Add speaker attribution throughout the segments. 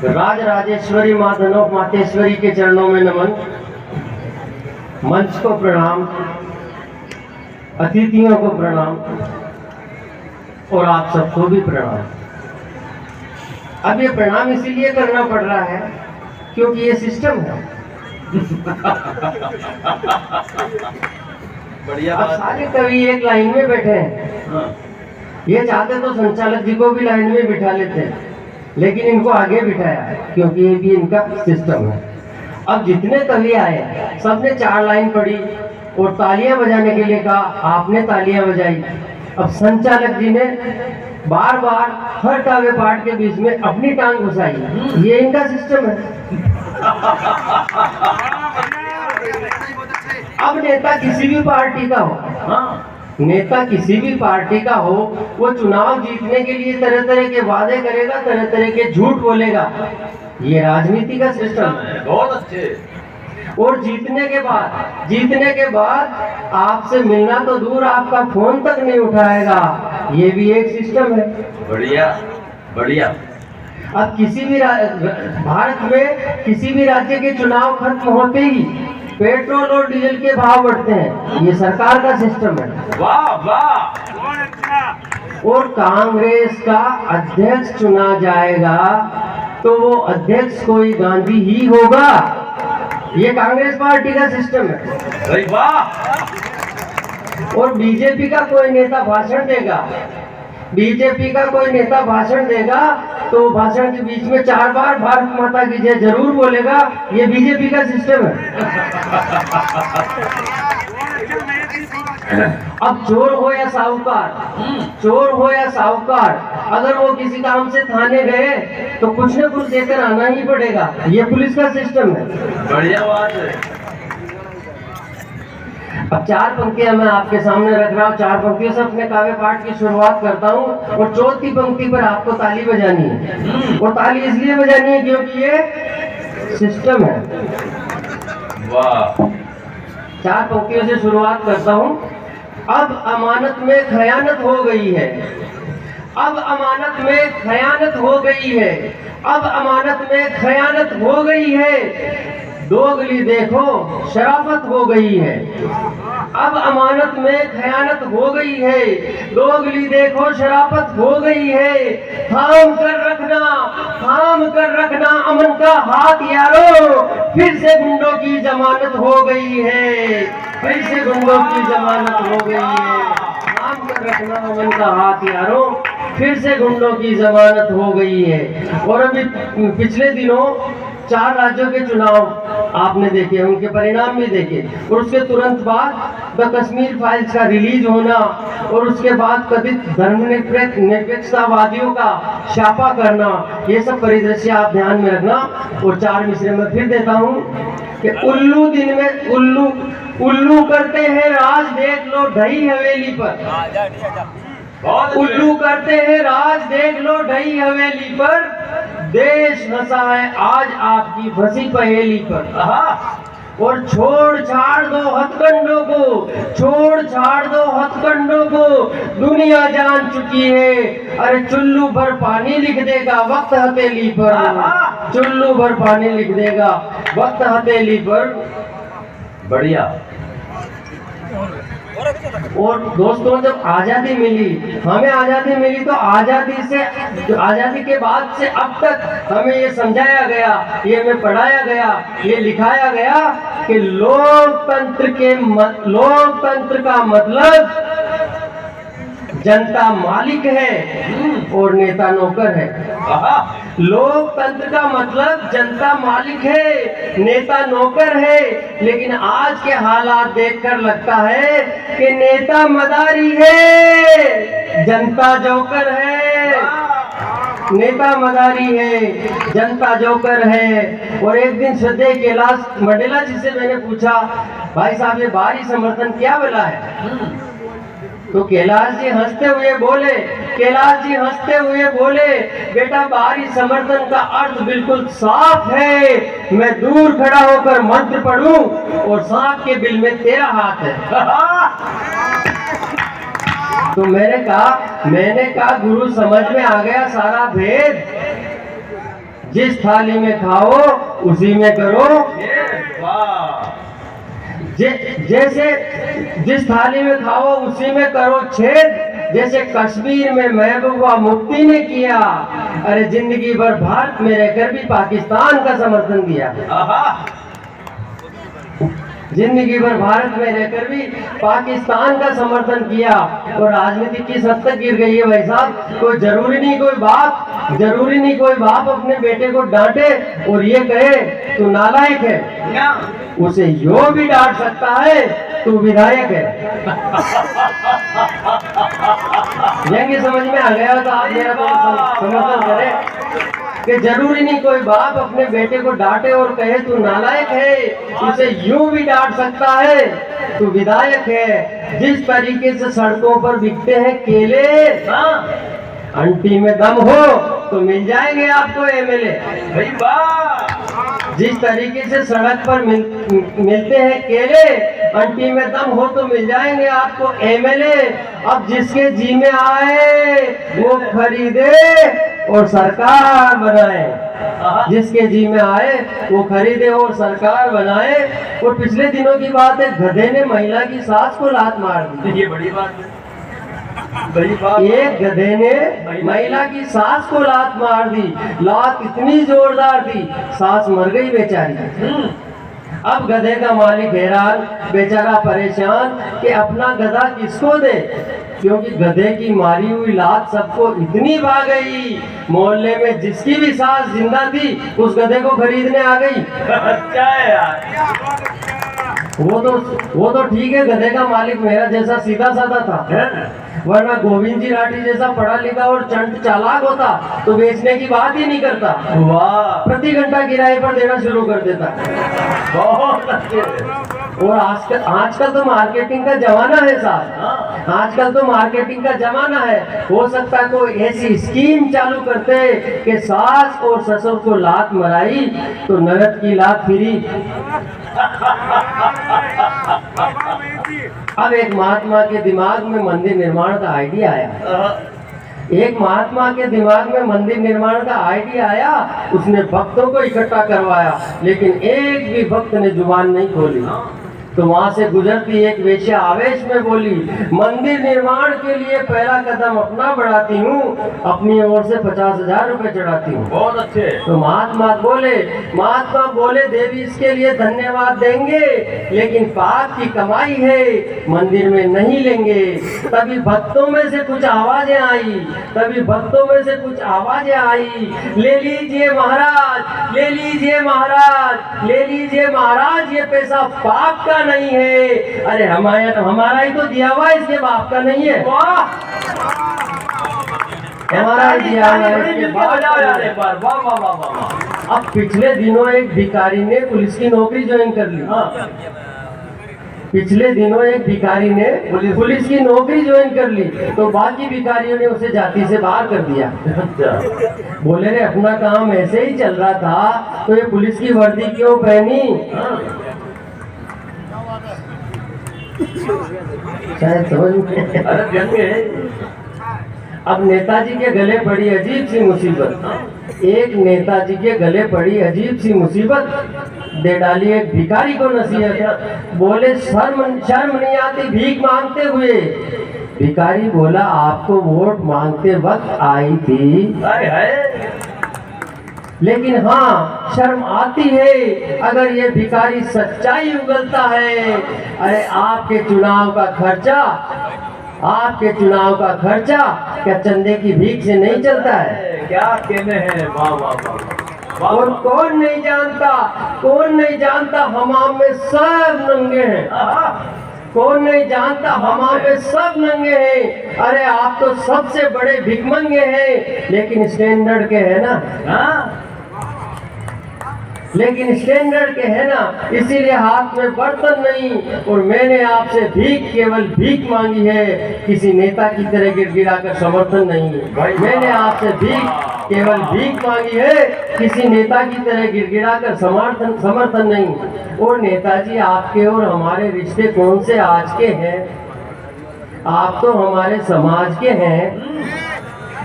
Speaker 1: राज राजेश्वरी माँ धनोक मातेश्वरी के चरणों में नमन, मंच को प्रणाम, अतिथियों को प्रणाम और आप सबको भी प्रणाम। अब ये प्रणाम इसीलिए करना पड़ रहा है क्योंकि ये सिस्टम है। बढ़िया। अब सारे कवि एक लाइन में बैठे हैं। ये चाहते तो संचालक जी को भी लाइन में बिठा लेते, लेकिन इनको आगे बिठाया है क्योंकि ये भी इनका सिस्टम है। अब जितने कवि आए सबने 4 लाइन पढ़ी और तालियां बजाने के लिए कहा, आपने तालियां बजाई। अब संचालक जी ने बार बार हर काव्य पाठ के बीच में अपनी टांग घुसाई। ये इनका सिस्टम है। अब नेता किसी भी पार्टी का हो, नेता किसी भी पार्टी का हो, वो चुनाव जीतने के लिए तरह तरह के वादे करेगा, तरह तरह के झूठ बोलेगा। ये राजनीति का सिस्टम है। बहुत अच्छे। और जीतने के बाद आपसे मिलना तो दूर, आपका फोन तक नहीं उठाएगा। ये भी एक सिस्टम है। बढ़िया बढ़िया। अब किसी भी भारत में किसी भी राज्य के चुनाव खत्म होते ही पेट्रोल और डीजल के भाव बढ़ते हैं। ये सरकार का सिस्टम है। वाह वाह। और कांग्रेस का अध्यक्ष चुना जाएगा तो वो अध्यक्ष कोई गांधी ही होगा। ये कांग्रेस पार्टी का सिस्टम है। वाह। और बीजेपी का कोई नेता भाषण देगा तो भाषण के बीच में 4 बार भारत माता की जय जरूर बोलेगा। ये बीजेपी का सिस्टम है। अब चोर हो या साहूकार, अगर वो किसी काम से थाने गए तो कुछ न कुछ देकर आना ही पड़ेगा। ये पुलिस का सिस्टम है। बढ़िया बात है। अब 4 पंक्तियां मैं आपके सामने रख रहा हूँ। 4 पंक्तियों से अपने काव्य पाठ की शुरुआत करता हूँ और चौथी पंक्ति पर आपको ताली बजानी है। और ताली इसलिए बजानी है क्योंकि ये सिस्टम है। वाह। 4 पंक्तियों से शुरुआत करता हूँ। अब अमानत में खयानत हो गई है। अब अमानत में खयानत हो गई है। अब अमानत में खयानत हो गई है। दोगली देखो शराफत हो गई है। अब अमानत में खयानत हो गई है। दोगली देखो शराफत हो गई है। थाम कर रखना अमन का हाथ यारो, फिर से गुंडों की जमानत हो गई है। फिर से गुंडों की जमानत हो गई है। थाम कर रखना अमन का हाथ यारो, फिर से गुंडों की जमानत हो गई है। और अभी पिछले दिनों 4 राज्यों के चुनाव आपने देखे, उनके परिणाम भी देखे। और उसके तुरंत बाद द कश्मीर फाइल्स का रिलीज होना और उसके बाद कथित धर्मनिरपेक्षतावादियों का छापा करना, ये सब परिदृश्य आप ध्यान में रखना। और 4 मिसरे में फिर देता हूँ कि उल्लू दिन में उल्लू करते हैं राज, देख लो ढई हवेली पर। उल्लू करते हैं राज, देख लो ढई हवेली पर। देश हंसा है आज आपकी फंसी पहेली पर। और छोड़ छाड़ दो हथकंडों को, दुनिया जान चुकी है। अरे चुल्लू भर पानी लिख देगा वक्त हथेली पर। चुल्लू भर पानी लिख देगा वक्त हथेली पर। बढ़िया। और दोस्तों, जब आजादी मिली, हमें आजादी मिली तो आजादी के बाद से अब तक हमें ये समझाया गया, ये हमें पढ़ाया गया, ये लिखाया गया कि लोकतंत्र का मतलब जनता मालिक है और नेता नौकर है। लोकतंत्र का मतलब जनता मालिक है, नेता नौकर है। लेकिन आज के हालात देखकर लगता है कि नेता मदारी है, जनता जोकर है। नेता मदारी है, जनता जोकर है। और एक दिन श्रद्धेय कैलाश मंडेला जी से मैंने पूछा, भाई साहब ये बाहरी समर्थन क्या बला है? तो कैलाश जी हंसते हुए बोले, बेटा बाहरी समर्थन का अर्थ बिल्कुल साफ है। मैं दूर खड़ा होकर मंत्र पढ़ूं और सांप के बिल में तेरा हाथ है। तो मैंने कहा गुरु समझ में आ गया सारा भेद। जिस थाली में खाओ उसी में करो जैसे जिस थाली में खाओ उसी में करो छेद, जैसे कश्मीर में महबूबा मुफ्ती ने किया। अरे जिंदगी भर भारत में रहकर भी पाकिस्तान का समर्थन किया, जिंदगी भर भारत में रहकर भी पाकिस्तान का समर्थन किया और राजनीति की हद तक गिर गई है भाई साहब। कोई जरूरी नहीं कोई बाप अपने बेटे को डांटे और ये कहे तू नालायक है, उसे यो भी डांट सकता है तू विधायक है। यही समझ में आ गया तो आप मेरा समर्थन करें कि जरूरी नहीं कोई बाप अपने बेटे को डांटे और कहे तू नालायक है, उसे यूं भी डांट सकता है तू विधायक है। जिस तरीके से सड़कों पर बिकते हैं केले, अंटी में दम हो तो मिल जाएंगे आपको एमएलए। जिस तरीके से सड़क पर मिलते हैं केले, अंटी में दम हो तो मिल जाएंगे आपको एमएलए। अब जिसके जी में आए वो खरीदे और सरकार बनाए, जिसके जी में आए वो खरीदे और सरकार बनाए। और पिछले दिनों की बात है, गधे ने महिला की सास को लात मार दी। ये बड़ी बात है, एक गधे ने महिला की सास को लात मार दी। लात इतनी जोरदार थी सास मर गई बेचारी। अब गधे का मालिक हैरान, बेचारा परेशान कि अपना गधा किसको दे, क्योंकि गधे की मारी हुई लात सबको इतनी भा गई, मोहल्ले में जिसकी भी सास जिंदा थी उस गधे को खरीदने आ गई। अच्छा है यार, वो तो ठीक है, गधे का मालिक मेरा जैसा सीधा साधा था, वरना गोविंद जी राठी जैसा पढ़ा लिखा और चंट चालाक होता तो बेचने की बात ही नहीं करता। वाह, प्रति घंटा किराए पर देना शुरू कर देता। बहुत अच्छे। और आजकल तो मार्केटिंग का जमाना है साहब, आजकल तो मार्केटिंग का जमाना है। हो सकता है कोई ऐसी स्कीम चालू करते कि सास और ससुर को लात मराई तो नरक की लात फ्री। अब एक महात्मा के दिमाग में मंदिर निर्माण का आइडिया आया। एक महात्मा के दिमाग में मंदिर निर्माण का आइडिया आया, उसने भक्तों को इकट्ठा करवाया, लेकिन एक भी भक्त ने जुबान नहीं खोली। तो वहां से गुजरती एक वेश्या आवेश में बोली, मंदिर निर्माण के लिए पहला कदम अपना बढ़ाती हूँ, अपनी ओर से 50,000 रुपए चढ़ाती हूँ। बहुत अच्छे। तो महात्मा बोले देवी इसके लिए धन्यवाद देंगे, लेकिन पाप की कमाई है, मंदिर में नहीं लेंगे। तभी भक्तों में से कुछ आवाजें आई, ले लीजिए महाराज, ले लीजिए महाराज, ले लीजिए महाराज, ये पैसा पाप का नहीं है। अरे हमारा ही तो दिया हुआ, इसके बाप का नहीं है। हमारा ही दिया हुआ है, इसके बाप का नहीं है। अब पिछले दिनों एक भिखारी ने पुलिस की नौकरी ज्वाइन कर ली। पिछले दिनों एक भिखारी ने पुलिस की नौकरी ज्वाइन कर ली, तो बाकी भिखारियों ने उसे जाति से बाहर कर दिया। बोले रे अपना काम ऐसे ही चल रहा था तो ये पुलिस की वर्दी क्यों पहनी? शायद समझ में। अब नेताजी के गले पड़ी अजीब सी मुसीबत, एक नेताजी के गले पड़ी अजीब सी मुसीबत, दे डाली एक भिखारी को नसीहत। बोले शर्म नहीं आती भीख मांगते हुए? भिखारी बोला आपको वोट मांगते वक्त आई थी, लेकिन हाँ शर्म आती है अगर ये भिखारी सच्चाई उगलता है। अरे आपके चुनाव का खर्चा क्या चंदे की भीख से नहीं चलता है? क्या कहने हैं? वाह वाह वाह। और कौन नहीं जानता हमाम में सब नंगे हैं। कौन नहीं जानता हमाम में सब नंगे हैं। अरे आप तो सबसे बड़े भिखमंगे हैं, लेकिन स्टैंडर्ड के है ना, इसीलिए हाथ में बर्तन नहीं। और मैंने आपसे केवल भीख मांगी है, किसी नेता की तरह गिड़गिड़ाकर समर्थन नहीं। मैंने आपसे केवल भीख मांगी है, किसी नेता की तरह गिड़गिड़ाकर समर्थन नहीं। और नेताजी आपके और हमारे रिश्ते कौन से आज के हैं? आप तो हमारे समाज के हैं।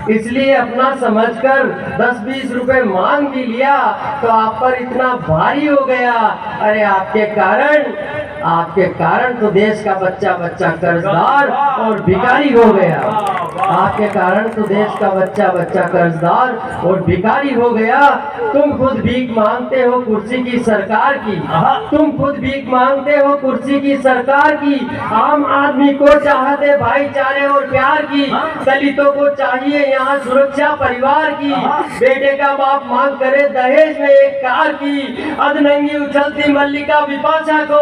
Speaker 1: इसलिए अपना समझकर 10-20 रुपए मांग भी लिया तो आप पर इतना भारी हो गया। अरे आपके कारण तो देश का बच्चा बच्चा कर्जदार और भिखारी हो गया। आपके कारण तो देश का बच्चा बच्चा कर्जदार और भिखारी हो गया। तुम खुद भीख मांगते हो कुर्सी की सरकार की, तुम खुद भीख मांगते हो कुर्सी की सरकार की। आम आदमी को चाहते भाईचारे और प्यार की, दलितों को चाहिए यहाँ सुरक्षा परिवार की। बेटे का बाप मांग करे दहेज में एक कार की, अधनंगी उछलती मल्लिका विपाशा को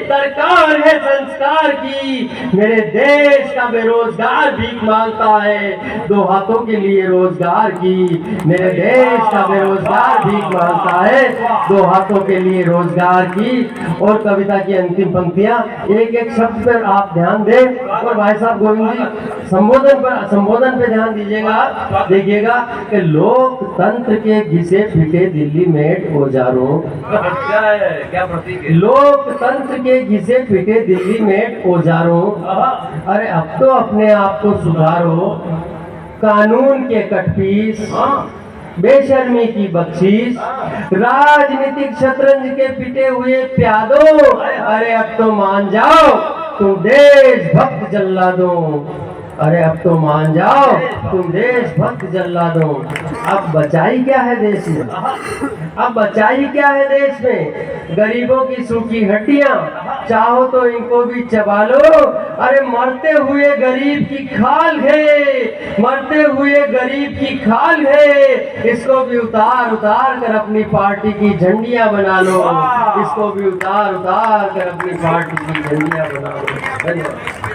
Speaker 1: दरकार है संस्कार की। मेरे देश का बेरोजगार भीख मांगता है 2 हाथों के लिए रोजगार की। मेरे देश का बेरोजगार भीख मांगता है 2 हाथों के लिए रोजगार की। और कविता की अंतिम पंक्तियां, एक एक शब्द पर आप ध्यान दें। और भाई साहब गोविंद जी संबोधन पे ध्यान दीजिएगा। देखिएगा कि लोकतंत्र के घिसे फिटे दिल्ली में औजारों,
Speaker 2: क्या प्रतीक है?
Speaker 1: लोकतंत्र के घिसे फिटे दिल्ली में औजारों। अरे अब तो अपने आप को सुधारो, कानून के कटपीस, बेशर्मी की बख्शीश, राजनीतिक शतरंज के पिटे हुए प्यादों। अरे अब तो मान जाओ तुम देशभक्त जल्लादों। अरे अब तो मान जाओ तुम देशभक्त जल्लादों। अब बचाई क्या है देश में, अब बचाई क्या है देश में? गरीबों की सूखी हड्डियां, चाहो तो इनको भी चबा लो। अरे मरते हुए गरीब की खाल है, मरते हुए गरीब की खाल है। इसको भी उतार कर अपनी पार्टी की झंडियां बना लो। इसको भी उतार कर अपनी पार्टी की झंडियां बना लो। धन्यवाद।